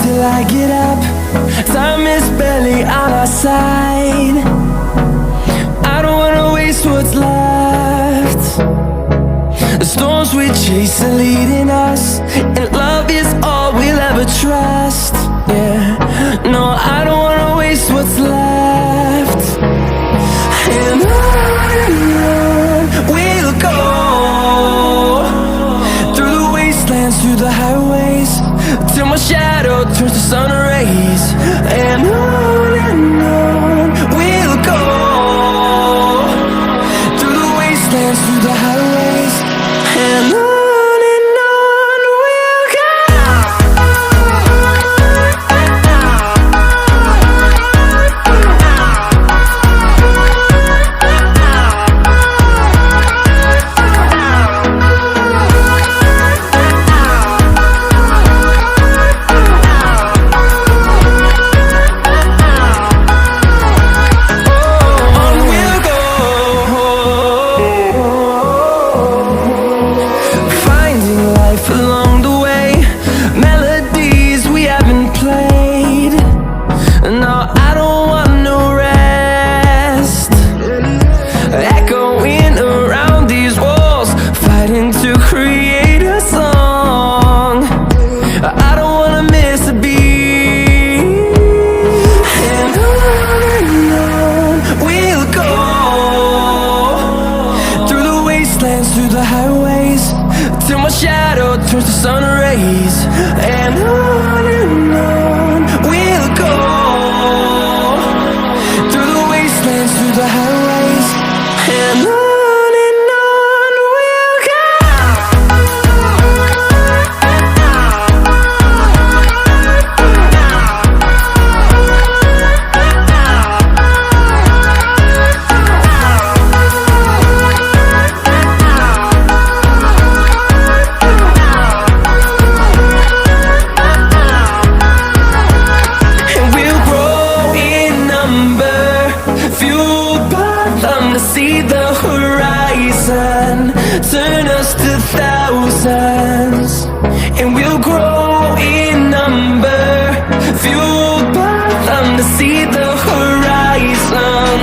till I get up. Time is barely on our side. I don't wanna waste what's left. The storms we chase are leading us, and love is all we'll ever trust. Yeah, no, I don't wanna waste what's left. And on we'll go, through the wastelands, through the highways, till my shadow turns to sun rays. And on we'll go, through the wastelands, through the highways, and on we'll go. Through the highways, till my shadow turns to sun rays. And on we'll go, through the wastelands, through the highways, and on we'll go. See the horizon, turn us to thousands, and we'll grow in number, fueled by them to see the horizon.